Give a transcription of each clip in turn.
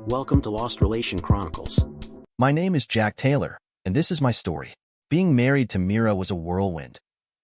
Welcome to Lost Relation Chronicles. My name is Jack Taylor, and this is my story. Being married to Mira was a whirlwind,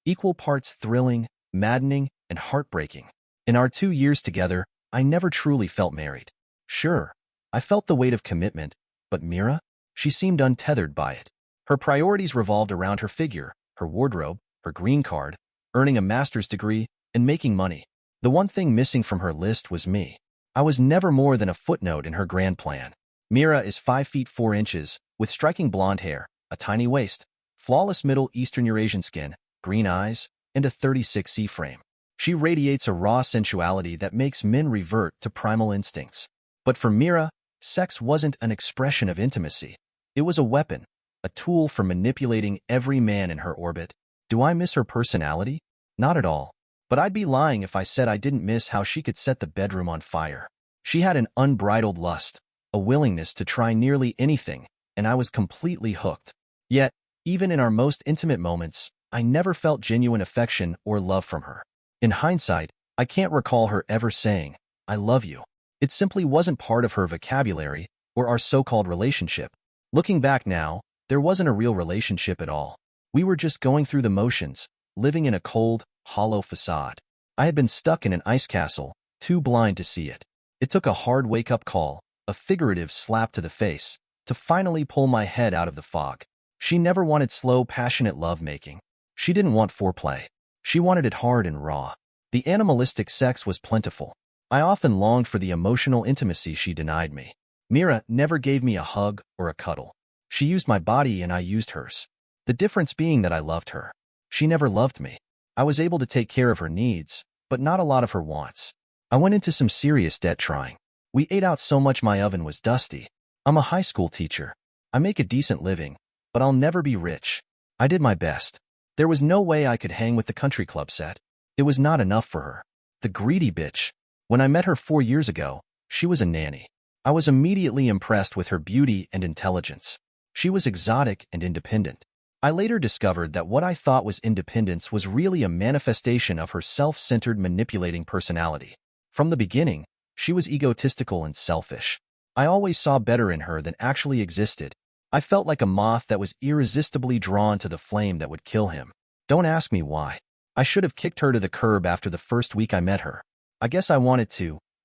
equal parts thrilling, maddening, and heartbreaking. In our 2 years together, I never truly felt married. Sure, I felt the weight of commitment, but Mira? She seemed untethered by it. Her priorities revolved around her figure, her wardrobe, her green card, earning a master's degree, and making money. The one thing missing from her list was me. I was never more than a footnote in her grand plan. Mira is 5 feet 4 inches, with striking blonde hair, a tiny waist, flawless Middle Eastern Eurasian skin, green eyes, and a 36C frame. She radiates a raw sensuality that makes men revert to primal instincts. But for Mira, sex wasn't an expression of intimacy. It was a weapon, a tool for manipulating every man in her orbit. Do I miss her personality? Not at all. But I'd be lying if I said I didn't miss how she could set the bedroom on fire. She had an unbridled lust, a willingness to try nearly anything, and I was completely hooked. Yet, even in our most intimate moments, I never felt genuine affection or love from her. In hindsight, I can't recall her ever saying, "I love you." It simply wasn't part of her vocabulary or our so-called relationship. Looking back now, there wasn't a real relationship at all. We were just going through the motions, living in a cold, hollow facade. I had been stuck in an ice castle, too blind to see it. It took a hard wake-up call, a figurative slap to the face, to finally pull my head out of the fog. She never wanted slow, passionate lovemaking. She didn't want foreplay. She wanted it hard and raw. The animalistic sex was plentiful. I often longed for the emotional intimacy she denied me. Mira never gave me a hug or a cuddle. She used my body and I used hers. The difference being that I loved her. She never loved me. I was able to take care of her needs, but not a lot of her wants. I went into some serious debt trying. We ate out so much my oven was dusty. I'm a high school teacher. I make a decent living, but I'll never be rich. I did my best. There was no way I could hang with the country club set. It was not enough for her. The greedy bitch. When I met her 4 years ago, she was a nanny. I was immediately impressed with her beauty and intelligence. She was exotic and independent. I later discovered that what I thought was independence was really a manifestation of her self-centered, manipulating personality. From the beginning, she was egotistical and selfish. I always saw better in her than actually existed. I felt like a moth that was irresistibly drawn to the flame that would kill him. Don't ask me why. I should have kicked her to the curb after the first week I met her. I guess I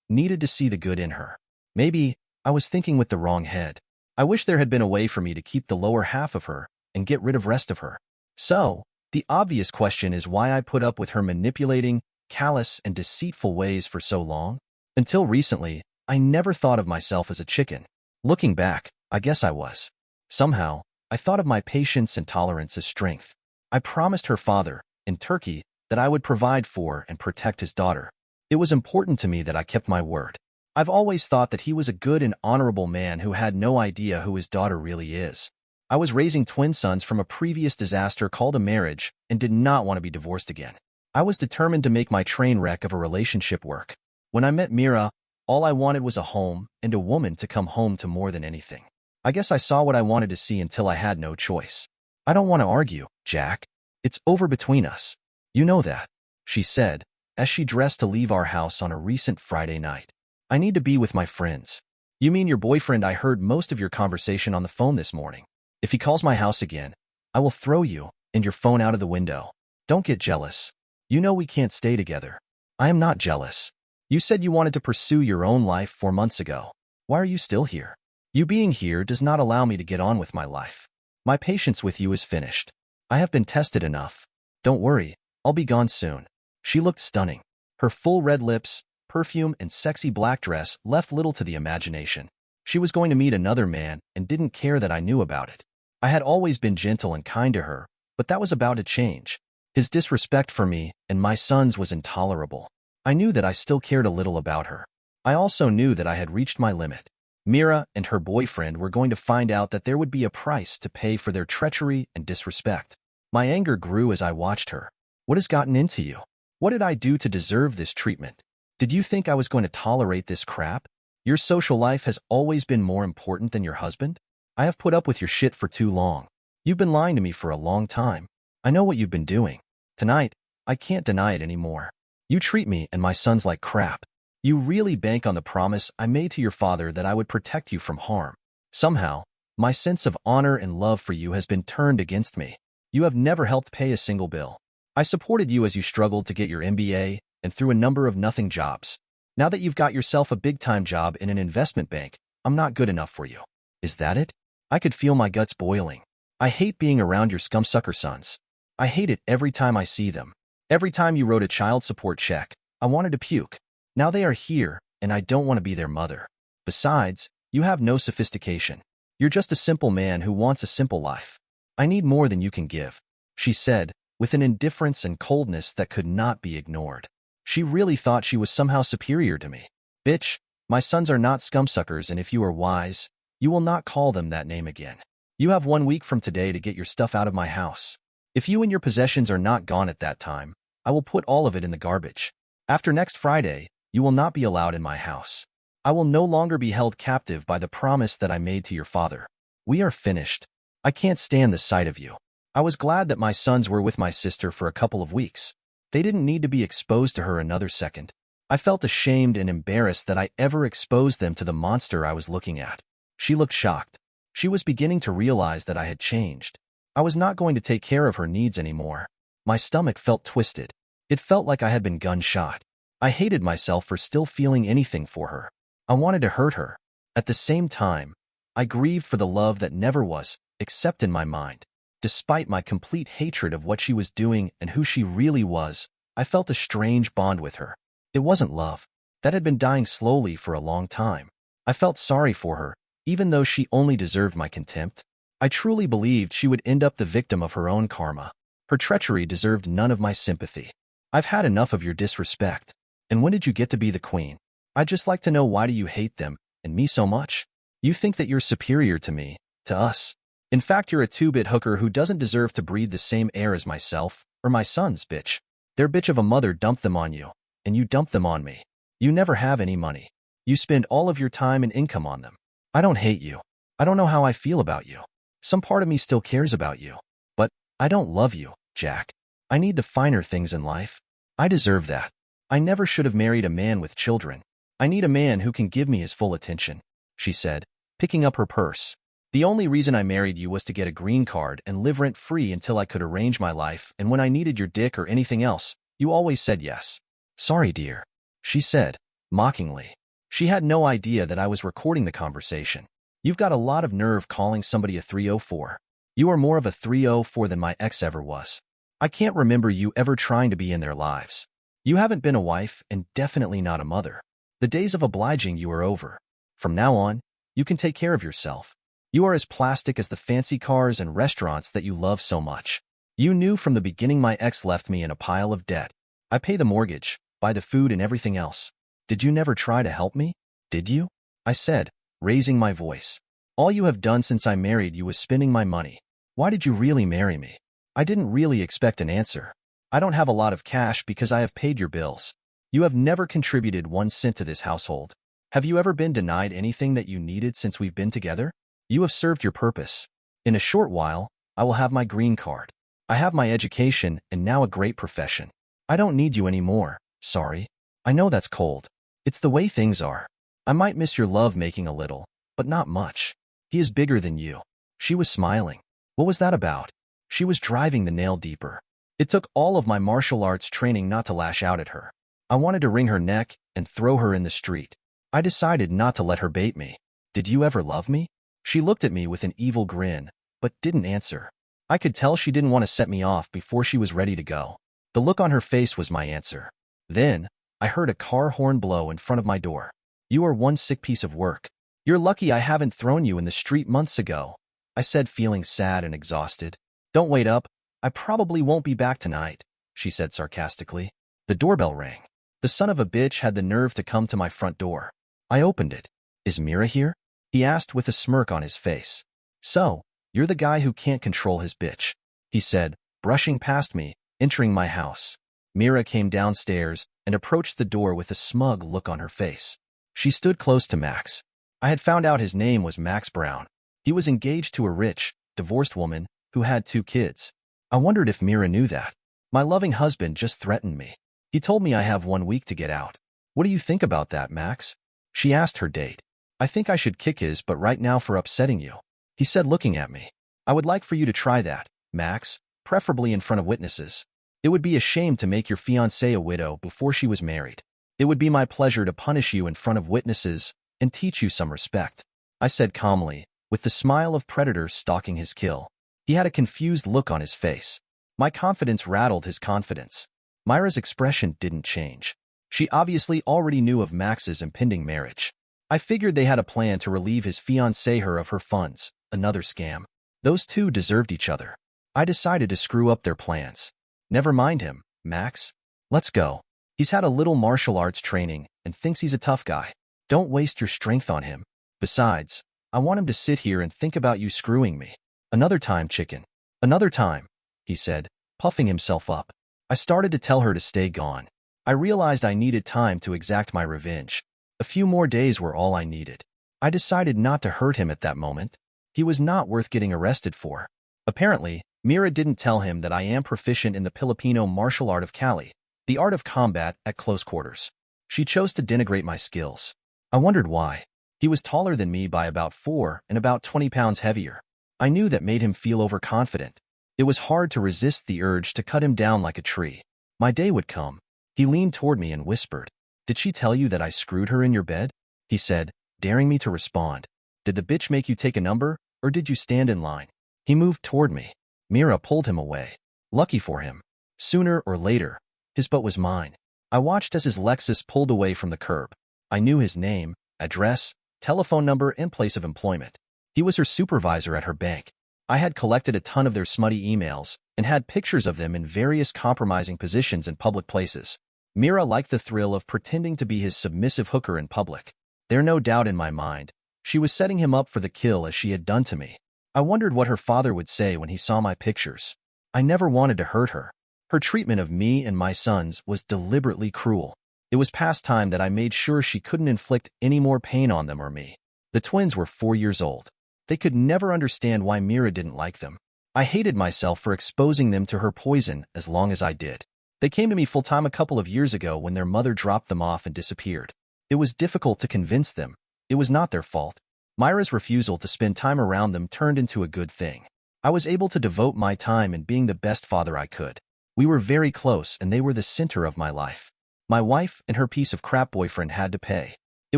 needed to see the good in her. Maybe I was thinking with the wrong head. I wish there had been a way for me to keep the lower half of her and get rid of rest of her. So, the obvious question is why I put up with her manipulating, callous, and deceitful ways for so long? Until recently, I never thought of myself as a chicken. Looking back, I guess I was. Somehow, I thought of my patience and tolerance as strength. I promised her father, in Turkey, that I would provide for and protect his daughter. It was important to me that I kept my word. I've always thought that he was a good and honorable man who had no idea who his daughter really is. I was raising twin sons from a previous disaster called a marriage and did not want to be divorced again. I was determined to make my train wreck of a relationship work. When I met Mira, all I wanted was a home and a woman to come home to more than anything. I guess I saw what I wanted to see until I had no choice. "I don't want to argue, Jack. It's over between us. You know that," she said, as she dressed to leave our house on a recent Friday night. "I need to be with my friends." "You mean your boyfriend? I heard most of your conversation on the phone this morning. If he calls my house again, I will throw you and your phone out of the window. Don't get jealous. You know we can't stay together." "I am not jealous. You said you wanted to pursue your own life 4 months ago. Why are you still here?" "You being here does not allow me to get on with my life. My patience with you is finished. I have been tested enough. Don't worry, I'll be gone soon." She looked stunning. Her full red lips, perfume, and sexy black dress left little to the imagination. She was going to meet another man and didn't care that I knew about it. I had always been gentle and kind to her, but that was about to change. His disrespect for me and my sons was intolerable. I knew that I still cared a little about her. I also knew that I had reached my limit. Mira and her boyfriend were going to find out that there would be a price to pay for their treachery and disrespect. My anger grew as I watched her. "What has gotten into you? What did I do to deserve this treatment? Did you think I was going to tolerate this crap? Your social life has always been more important than your husband? I have put up with your shit for too long. You've been lying to me for a long time. I know what you've been doing. Tonight, I can't deny it anymore. You treat me and my sons like crap. You really bank on the promise I made to your father that I would protect you from harm. Somehow, my sense of honor and love for you has been turned against me. You have never helped pay a single bill. I supported you as you struggled to get your MBA and through a number of nothing jobs. Now that you've got yourself a big-time job in an investment bank, I'm not good enough for you. Is that it? I could feel my guts boiling. I hate being around your scumsucker sons. I hate it every time I see them. Every time you wrote a child support check, I wanted to puke. Now they are here, and I don't want to be their mother. Besides, you have no sophistication. You're just a simple man who wants a simple life. I need more than you can give, she said, with an indifference and coldness that could not be ignored. She really thought she was somehow superior to me. Bitch, my sons are not scumsuckers, and if you are wise, you will not call them that name again. You have 1 week from today to get your stuff out of my house. If you and your possessions are not gone at that time, I will put all of it in the garbage. After next Friday, you will not be allowed in my house. I will no longer be held captive by the promise that I made to your father. We are finished. I can't stand the sight of you. I was glad that my sons were with my sister for a couple of weeks. They didn't need to be exposed to her another second. I felt ashamed and embarrassed that I ever exposed them to the monster I was looking at. She looked shocked. She was beginning to realize that I had changed. I was not going to take care of her needs anymore. My stomach felt twisted. It felt like I had been gunshot. I hated myself for still feeling anything for her. I wanted to hurt her. At the same time, I grieved for the love that never was, except in my mind. Despite my complete hatred of what she was doing and who she really was, I felt a strange bond with her. It wasn't love. That had been dying slowly for a long time. I felt sorry for her, even though she only deserved my contempt. I truly believed she would end up the victim of her own karma. Her treachery deserved none of my sympathy. I've had enough of your disrespect. And when did you get to be the queen? I'd just like to know, why do you hate them and me so much? You think that you're superior to me, to us. In fact, you're a two-bit hooker who doesn't deserve to breathe the same air as myself or my sons, bitch. Their bitch of a mother dumped them on you, and you dumped them on me. You never have any money. You spend all of your time and income on them. I don't hate you. I don't know how I feel about you. Some part of me still cares about you. But I don't love you, Jack. I need the finer things in life. I deserve that. I never should have married a man with children. I need a man who can give me his full attention, she said, picking up her purse. The only reason I married you was to get a green card and live rent-free until I could arrange my life, and when I needed your dick or anything else, you always said yes. Sorry, dear, she said, mockingly. She had no idea that I was recording the conversation. You've got a lot of nerve calling somebody a 304. You are more of a 304 than my ex ever was. I can't remember you ever trying to be in their lives. You haven't been a wife and definitely not a mother. The days of obliging you are over. From now on, you can take care of yourself. You are as plastic as the fancy cars and restaurants that you love so much. You knew from the beginning my ex left me in a pile of debt. I pay the mortgage, buy the food and everything else. Did you never try to help me? Did you? I said, raising my voice. All you have done since I married you was spending my money. Why did you really marry me? I didn't really expect an answer. I don't have a lot of cash because I have paid your bills. You have never contributed 1 cent to this household. Have you ever been denied anything that you needed since we've been together? You have served your purpose. In a short while, I will have my green card. I have my education and now a great profession. I don't need you anymore. Sorry. I know that's cold. It's the way things are. I might miss your love-making a little, but not much. He is bigger than you. She was smiling. What was that about? She was driving the nail deeper. It took all of my martial arts training not to lash out at her. I wanted to wring her neck and throw her in the street. I decided not to let her bait me. Did you ever love me? She looked at me with an evil grin, but didn't answer. I could tell she didn't want to set me off before she was ready to go. The look on her face was my answer. Then, I heard a car horn blow in front of my door. You are one sick piece of work. You're lucky I haven't thrown you in the street months ago, I said, feeling sad and exhausted. Don't wait up. I probably won't be back tonight, she said sarcastically. The doorbell rang. The son of a bitch had the nerve to come to my front door. I opened it. Is Mira here? He asked with a smirk on his face. So, you're the guy who can't control his bitch, he said, brushing past me, entering my house. Mira came downstairs and approached the door with a smug look on her face. She stood close to Max. I had found out his name was Max Brown. He was engaged to a rich, divorced woman who had 2 kids. I wondered if Mira knew that. My loving husband just threatened me. He told me I have 1 week to get out. What do you think about that, Max? She asked her date. I think I should kick his butt right now for upsetting you, he said, looking at me. I would like for you to try that, Max, preferably in front of witnesses. It would be a shame to make your fiancée a widow before she was married. It would be my pleasure to punish you in front of witnesses and teach you some respect, I said calmly, with the smile of predator stalking his kill. He had a confused look on his face. My confidence rattled his confidence. Myra's expression didn't change. She obviously already knew of Max's impending marriage. I figured they had a plan to relieve his fiancée her of her funds, another scam. Those two deserved each other. I decided to screw up their plans. Never mind him, Max. Let's go. He's had a little martial arts training and thinks he's a tough guy. Don't waste your strength on him. Besides, I want him to sit here and think about you screwing me. Another time, chicken. Another time, he said, puffing himself up. I started to tell her to stay gone. I realized I needed time to exact my revenge. A few more days were all I needed. I decided not to hurt him at that moment. He was not worth getting arrested for. Apparently, Mira didn't tell him that I am proficient in the Filipino martial art of Kali, the art of combat at close quarters. She chose to denigrate my skills. I wondered why. He was taller than me by about 4 and about 20 pounds heavier. I knew that made him feel overconfident. It was hard to resist the urge to cut him down like a tree. My day would come. He leaned toward me and whispered, "Did she tell you that I screwed her in your bed?" he said, daring me to respond. "Did the bitch make you take a number, or did you stand in line?" He moved toward me. Mira pulled him away. Lucky for him. Sooner or later, his butt was mine. I watched as his Lexus pulled away from the curb. I knew his name, address, telephone number, and place of employment. He was her supervisor at her bank. I had collected a ton of their smutty emails and had pictures of them in various compromising positions in public places. Mira liked the thrill of pretending to be his submissive hooker in public. There's no doubt in my mind. She was setting him up for the kill as she had done to me. I wondered what her father would say when he saw my pictures. I never wanted to hurt her. Her treatment of me and my sons was deliberately cruel. It was past time that I made sure she couldn't inflict any more pain on them or me. The twins were 4 years old. They could never understand why Mira didn't like them. I hated myself for exposing them to her poison as long as I did. They came to me full-time a couple of years ago when their mother dropped them off and disappeared. It was difficult to convince them. It was not their fault. Myra's refusal to spend time around them turned into a good thing. I was able to devote my time in being the best father I could. We were very close and they were the center of my life. My wife and her piece of crap boyfriend had to pay. It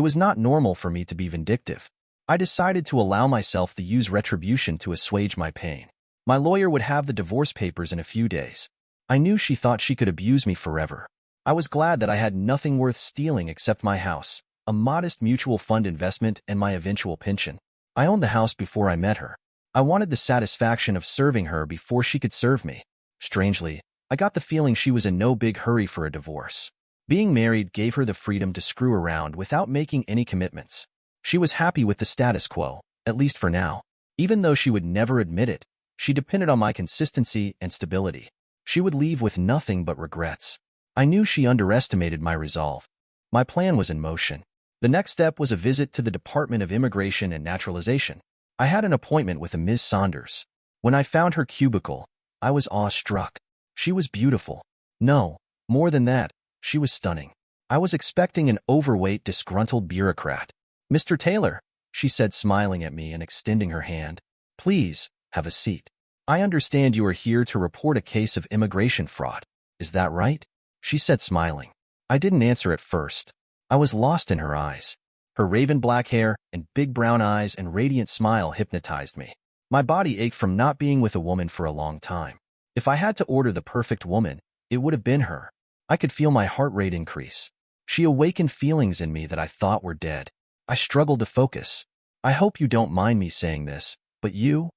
was not normal for me to be vindictive. I decided to allow myself to use retribution to assuage my pain. My lawyer would have the divorce papers in a few days. I knew she thought she could abuse me forever. I was glad that I had nothing worth stealing except my house, a modest mutual fund investment, and my eventual pension. I owned the house before I met her. I wanted the satisfaction of serving her before she could serve me. Strangely, I got the feeling she was in no big hurry for a divorce. Being married gave her the freedom to screw around without making any commitments. She was happy with the status quo, at least for now. Even though she would never admit it, she depended on my consistency and stability. She would leave with nothing but regrets. I knew she underestimated my resolve. My plan was in motion. The next step was a visit to the Department of Immigration and Naturalization. I had an appointment with a Ms. Saunders. When I found her cubicle, I was awestruck. She was beautiful. No, more than that, she was stunning. I was expecting an overweight, disgruntled bureaucrat. "Mr. Taylor," she said, smiling at me and extending her hand. "Please, have a seat. I understand you are here to report a case of immigration fraud. Is that right?" she said, smiling. I didn't answer at first. I was lost in her eyes. Her raven black hair and big brown eyes and radiant smile hypnotized me. My body ached from not being with a woman for a long time. If I had to order the perfect woman, it would have been her. I could feel my heart rate increase. She awakened feelings in me that I thought were dead. I struggled to focus. "I hope you don't mind me saying this, but you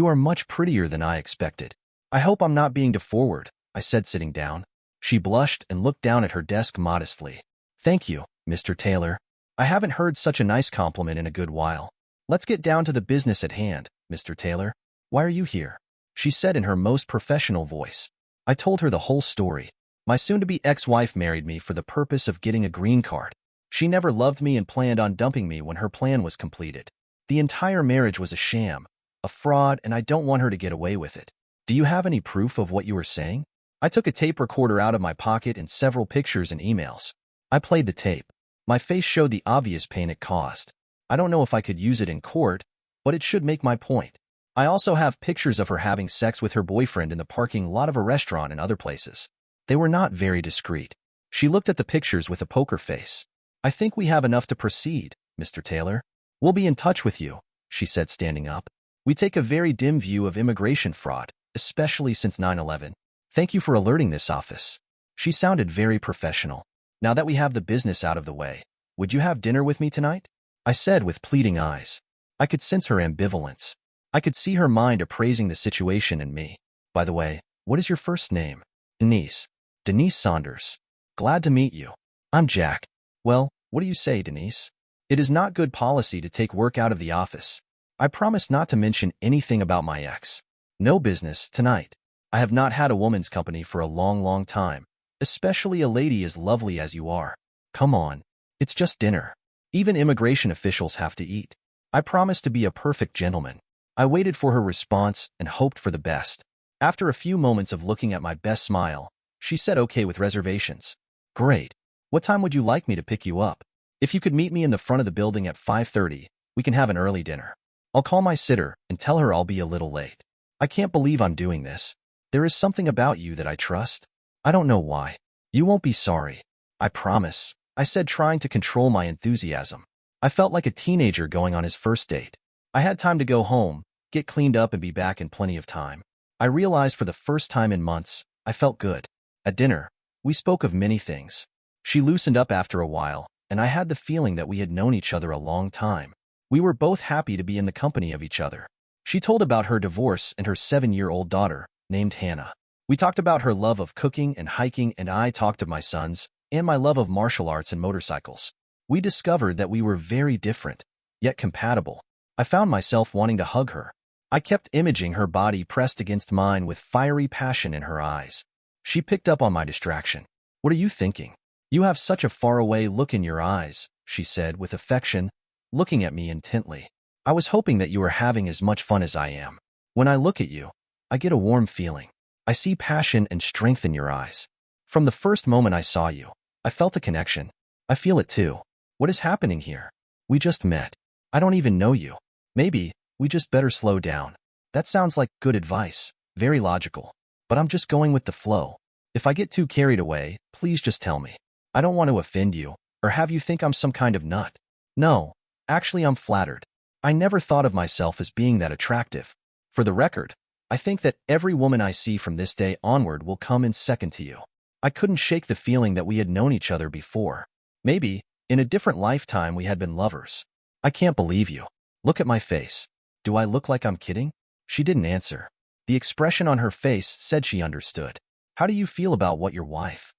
are much prettier than I expected." "I hope I'm not being too forward," I said, sitting down. She blushed and looked down at her desk modestly. "Thank you, Mr. Taylor. I haven't heard such a nice compliment in a good while. Let's get down to the business at hand, Mr. Taylor. Why are you here?" she said in her most professional voice. I told her the whole story. My soon-to-be ex-wife married me for the purpose of getting a green card. She never loved me and planned on dumping me when her plan was completed. The entire marriage was a sham, a fraud, and I don't want her to get away with it. "Do you have any proof of what you were saying?" I took a tape recorder out of my pocket and several pictures and emails. I played the tape. My face showed the obvious pain it caused. I don't know if I could use it in court, but it should make my point. I also have pictures of her having sex with her boyfriend in the parking lot of a restaurant and other places. They were not very discreet. She looked at the pictures with a poker face. I think we have enough to proceed, Mr. Taylor. We'll be in touch with you, she said, standing up. We take a very dim view of immigration fraud, especially since 9/11. Thank you for alerting this office. She sounded very professional. Now that we have the business out of the way, would you have dinner with me tonight? I said with pleading eyes. I could sense her ambivalence. I could see her mind appraising the situation and me. By the way, what is your first name? Denise. Denise Saunders. Glad to meet you. I'm Jack. Well, what do you say, Denise? It is not good policy to take work out of the office. I promise not to mention anything about my ex. No business tonight. I have not had a woman's company for a long, long time, especially a lady as lovely as you are. Come on. It's just dinner. Even immigration officials have to eat. I promised to be a perfect gentleman. I waited for her response and hoped for the best. After a few moments of looking at my best smile, she said okay with reservations. Great. What time would you like me to pick you up? If you could meet me in the front of the building at 5:30, we can have an early dinner. I'll call my sitter and tell her I'll be a little late. I can't believe I'm doing this. There is something about you that I trust. I don't know why. You won't be sorry. I promise, I said, trying to control my enthusiasm. I felt like a teenager going on his first date. I had time to go home, get cleaned up, and be back in plenty of time. I realized for the first time in months, I felt good. At dinner, we spoke of many things. She loosened up after a while, and I had the feeling that we had known each other a long time. We were both happy to be in the company of each other. She told about her divorce and her 7-year-old daughter, named Hannah. We talked about her love of cooking and hiking, and I talked of my sons and my love of martial arts and motorcycles. We discovered that we were very different, yet compatible. I found myself wanting to hug her. I kept imaging her body pressed against mine with fiery passion in her eyes. She picked up on my distraction. What are you thinking? You have such a faraway look in your eyes, she said with affection, looking at me intently. I was hoping that you were having as much fun as I am. When I look at you, I get a warm feeling. I see passion and strength in your eyes. From the first moment I saw you, I felt a connection. I feel it too. What is happening here? We just met. I don't even know you. Maybe we just better slow down. That sounds like good advice. Very logical. But I'm just going with the flow. If I get too carried away, please just tell me. I don't want to offend you, or have you think I'm some kind of nut. No, actually I'm flattered. I never thought of myself as being that attractive. For the record, I think that every woman I see from this day onward will come in second to you. I couldn't shake the feeling that we had known each other before. Maybe, in a different lifetime we had been lovers. I can't believe you. Look at my face. Do I look like I'm kidding? She didn't answer. The expression on her face said she understood. How do you feel about what your wife?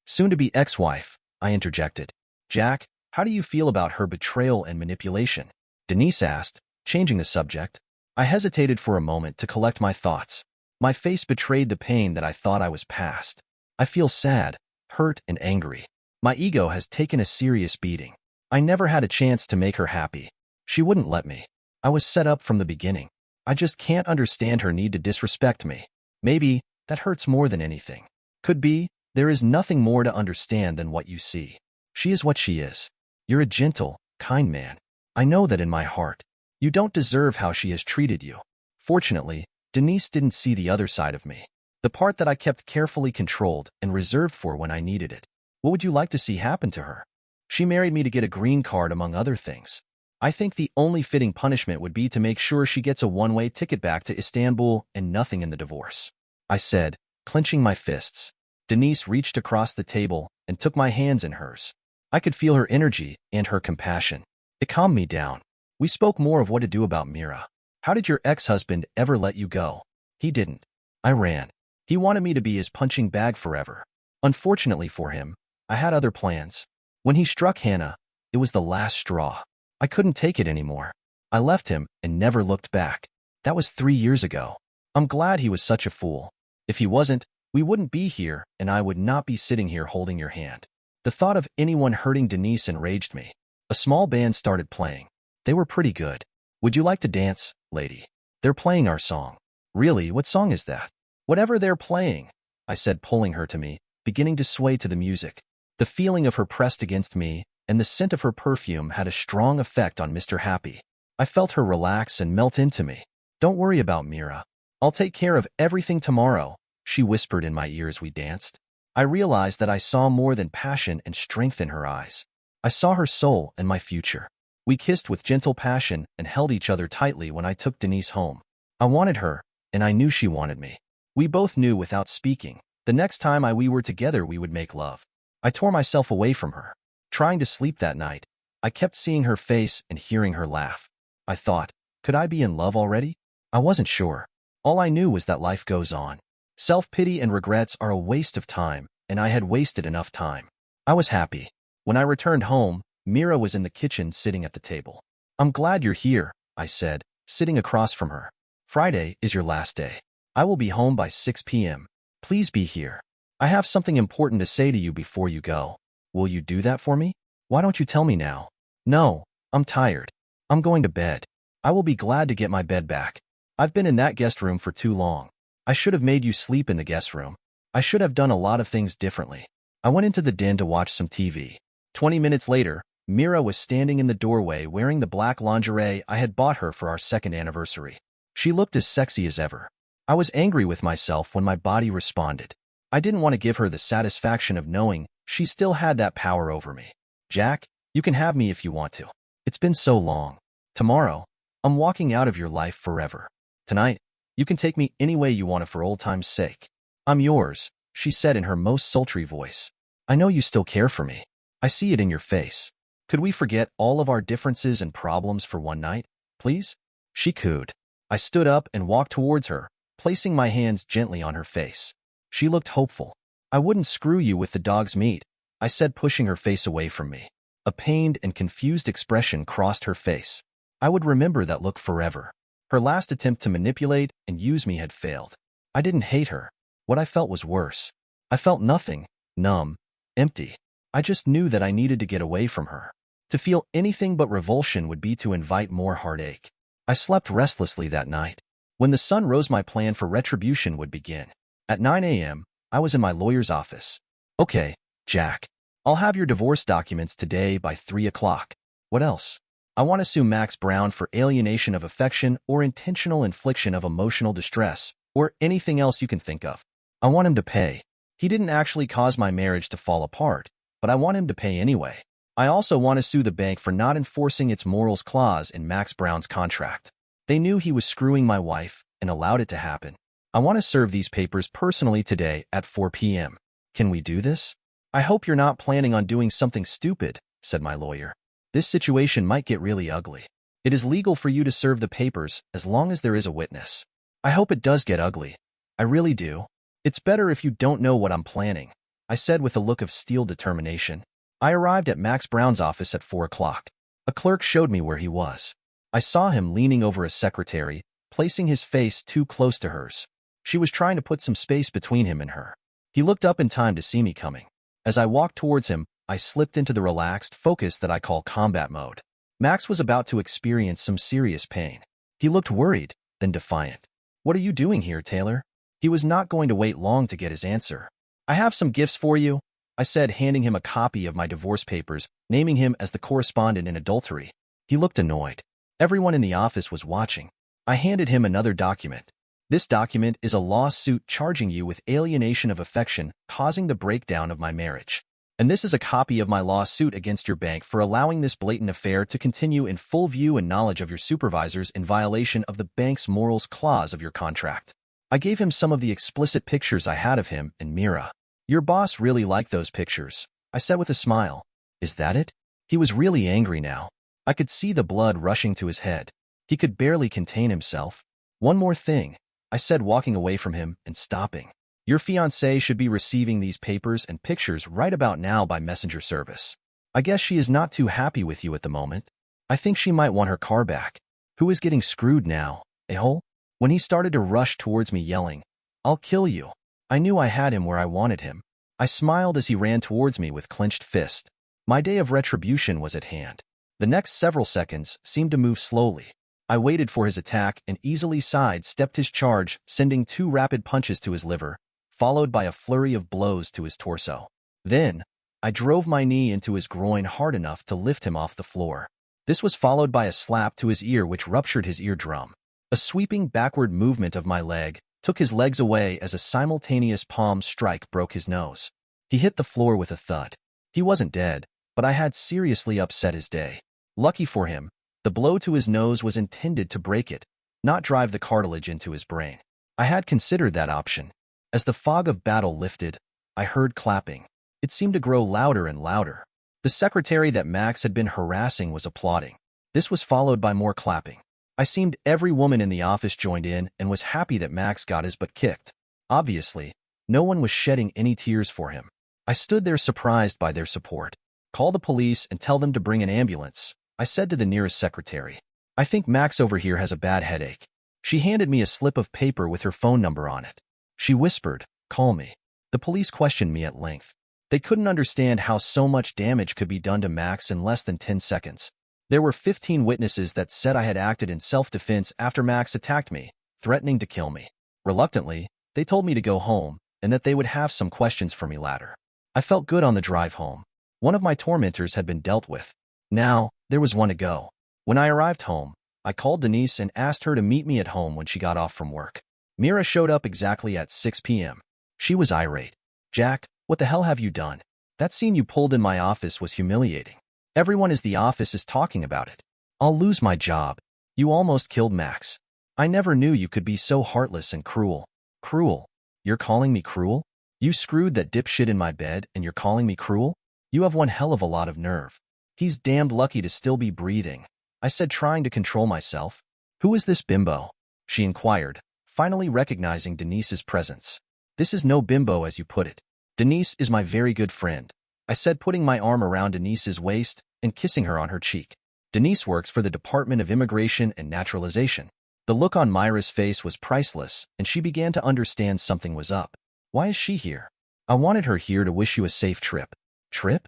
Soon-to-be ex-wife, I interjected. Jack, how do you feel about her betrayal and manipulation? Denise asked, changing the subject. I hesitated for a moment to collect my thoughts. My face betrayed the pain that I thought I was past. I feel sad, hurt, and angry. My ego has taken a serious beating. I never had a chance to make her happy. She wouldn't let me. I was set up from the beginning. I just can't understand her need to disrespect me. Maybe that hurts more than anything. Could be, there is nothing more to understand than what you see. She is what she is. You're a gentle, kind man. I know that in my heart. You don't deserve how she has treated you. Fortunately, Denise didn't see the other side of me. The part that I kept carefully controlled and reserved for when I needed it. What would you like to see happen to her? She married me to get a green card, among other things. I think the only fitting punishment would be to make sure she gets a one-way ticket back to Istanbul and nothing in the divorce. I said, clenching my fists. Denise reached across the table and took my hands in hers. I could feel her energy and her compassion. It calmed me down. We spoke more of what to do about Mira. How did your ex-husband ever let you go? He didn't. I ran. He wanted me to be his punching bag forever. Unfortunately for him, I had other plans. When he struck Hannah, it was the last straw. I couldn't take it anymore. I left him and never looked back. That was 3 years ago. I'm glad he was such a fool. If he wasn't, we wouldn't be here, and I would not be sitting here holding your hand. The thought of anyone hurting Denise enraged me. A small band started playing. They were pretty good. Would you like to dance, lady? They're playing our song. Really, what song is that? Whatever they're playing, I said, pulling her to me, beginning to sway to the music. The feeling of her pressed against me and the scent of her perfume had a strong effect on Mr. Happy. I felt her relax and melt into me. "Don't worry about Mira. I'll take care of everything tomorrow," she whispered in my ear as we danced. I realized that I saw more than passion and strength in her eyes. I saw her soul and my future. We kissed with gentle passion and held each other tightly when I took Denise home. I wanted her, and I knew she wanted me. We both knew without speaking. The next time we were together, we would make love. I tore myself away from her. Trying to sleep that night, I kept seeing her face and hearing her laugh. I thought, could I be in love already? I wasn't sure. All I knew was that life goes on. Self-pity and regrets are a waste of time, and I had wasted enough time. I was happy. When I returned home, Mira was in the kitchen sitting at the table. "I'm glad you're here," I said, sitting across from her. "Friday is your last day. I will be home by 6 p.m. Please be here. I have something important to say to you before you go. Will you do that for me? Why don't you tell me now?" "No, I'm tired. I'm going to bed. I will be glad to get my bed back. I've been in that guest room for too long. I should have made you sleep in the guest room. I should have done a lot of things differently." I went into the den to watch some TV. 20 minutes later, Mira was standing in the doorway wearing the black lingerie I had bought her for our second anniversary. She looked as sexy as ever. I was angry with myself when my body responded. I didn't want to give her the satisfaction of knowing she still had that power over me. "Jack, you can have me if you want to. It's been so long. Tomorrow, I'm walking out of your life forever. Tonight, you can take me any way you want to for old time's sake. I'm yours," she said in her most sultry voice. "I know you still care for me. I see it in your face. Could we forget all of our differences and problems for one night, please?" She cooed. I stood up and walked towards her, placing my hands gently on her face. She looked hopeful. "I wouldn't screw you with the dog's meat," I said, pushing her face away from me. A pained and confused expression crossed her face. I would remember that look forever. Her last attempt to manipulate and use me had failed. I didn't hate her. What I felt was worse. I felt nothing, numb, empty. I just knew that I needed to get away from her. To feel anything but revulsion would be to invite more heartache. I slept restlessly that night. When the sun rose, my plan for retribution would begin. At 9 a.m., I was in my lawyer's office. "Okay, Jack. I'll have your divorce documents today by 3 o'clock. What else?" "I want to sue Max Brown for alienation of affection or intentional infliction of emotional distress, or anything else you can think of. I want him to pay. He didn't actually cause my marriage to fall apart, but I want him to pay anyway. I also want to sue the bank for not enforcing its morals clause in Max Brown's contract. They knew he was screwing my wife and allowed it to happen. I want to serve these papers personally today at 4 p.m. Can we do this?" "I hope you're not planning on doing something stupid," said my lawyer. "This situation might get really ugly. It is legal for you to serve the papers as long as there is a witness." "I hope it does get ugly. I really do. It's better if you don't know what I'm planning," I said with a look of steel determination. I arrived at Max Brown's office at 4 o'clock. A clerk showed me where he was. I saw him leaning over a secretary, placing his face too close to hers. She was trying to put some space between him and her. He looked up in time to see me coming. As I walked towards him, I slipped into the relaxed focus that I call combat mode. Max was about to experience some serious pain. He looked worried, then defiant. "What are you doing here, Taylor?" He was not going to wait long to get his answer. "I have some gifts for you," I said, handing him a copy of my divorce papers, naming him as the correspondent in adultery. He looked annoyed. Everyone in the office was watching. I handed him another document. "This document is a lawsuit charging you with alienation of affection, causing the breakdown of my marriage. And this is a copy of my lawsuit against your bank for allowing this blatant affair to continue in full view and knowledge of your supervisors in violation of the bank's morals clause of your contract." I gave him some of the explicit pictures I had of him and Mira. "Your boss really liked those pictures," I said with a smile. "Is that it?" He was really angry now. I could see the blood rushing to his head. He could barely contain himself. "One more thing," I said, walking away from him and stopping. "Your fiancée should be receiving these papers and pictures right about now by messenger service. I guess she is not too happy with you at the moment. I think she might want her car back." Who is getting screwed now, a-hole? When he started to rush towards me yelling, "I'll kill you," I knew I had him where I wanted him. I smiled as he ran towards me with clenched fist. My day of retribution was at hand. The next several seconds seemed to move slowly. I waited for his attack and easily sidestepped his charge, sending 2 rapid punches to his liver, followed by a flurry of blows to his torso. Then, I drove my knee into his groin hard enough to lift him off the floor. This was followed by a slap to his ear which ruptured his eardrum. A sweeping backward movement of my leg took his legs away as a simultaneous palm strike broke his nose. He hit the floor with a thud. He wasn't dead, but I had seriously upset his day. Lucky for him, the blow to his nose was intended to break it, not drive the cartilage into his brain. I had considered that option. As the fog of battle lifted, I heard clapping. It seemed to grow louder and louder. The secretary that Max had been harassing was applauding. This was followed by more clapping. I seemed every woman in the office joined in and was happy that Max got his butt kicked. Obviously, no one was shedding any tears for him. I stood there surprised by their support. Call the police and tell them to bring an ambulance, I said to the nearest secretary. I think Max over here has a bad headache. She handed me a slip of paper with her phone number on it. She whispered, call me. The police questioned me at length. They couldn't understand how so much damage could be done to Max in less than 10 seconds. There were 15 witnesses that said I had acted in self-defense after Max attacked me, threatening to kill me. Reluctantly, they told me to go home and that they would have some questions for me later. I felt good on the drive home. One of my tormentors had been dealt with. Now, there was one to go. When I arrived home, I called Denise and asked her to meet me at home when she got off from work. Mira showed up exactly at 6 p.m. She was irate. Jack, what the hell have you done? That scene you pulled in my office was humiliating. Everyone in the office is talking about it. I'll lose my job. You almost killed Max. I never knew you could be so heartless and cruel. Cruel? You're calling me cruel? You screwed that dipshit in my bed and you're calling me cruel? You have one hell of a lot of nerve. He's damned lucky to still be breathing, I said, trying to control myself. Who is this bimbo? She inquired, finally recognizing Denise's presence. This is no bimbo as you put it. Denise is my very good friend, I said, putting my arm around Denise's waist and kissing her on her cheek. Denise works for the Department of Immigration and Naturalization. The look on Myra's face was priceless, and she began to understand something was up. Why is she here? I wanted her here to wish you a safe trip. Trip?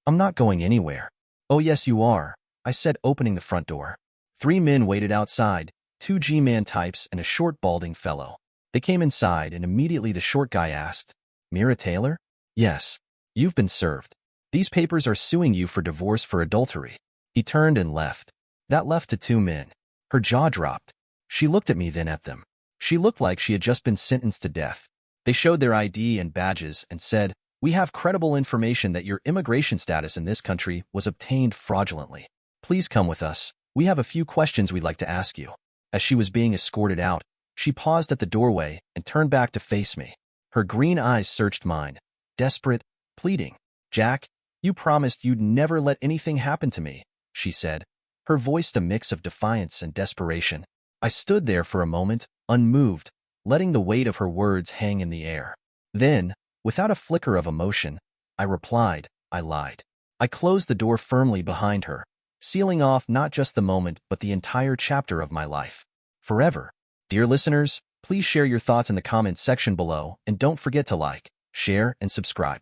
I'm not going anywhere. Oh yes you are, I said, opening the front door. 3 men waited outside, 2 G-man types and a short balding fellow. They came inside and immediately the short guy asked, Mira Taylor? Yes. You've been served. These papers are suing you for divorce for adultery. He turned and left. That left to 2 men. Her jaw dropped. She looked at me, then at them. She looked like she had just been sentenced to death. They showed their ID and badges and said, we have credible information that your immigration status in this country was obtained fraudulently. Please come with us. We have a few questions we'd like to ask you. As she was being escorted out, she paused at the doorway and turned back to face me. Her green eyes searched mine, desperate, pleading. Jack, you promised you'd never let anything happen to me, she said, her voice a mix of defiance and desperation. I stood there for a moment, unmoved, letting the weight of her words hang in the air. Then, without a flicker of emotion, I replied, I lied. I closed the door firmly behind her, sealing off not just the moment but the entire chapter of my life. Forever. Dear listeners, please share your thoughts in the comments section below and don't forget to like, share, and subscribe.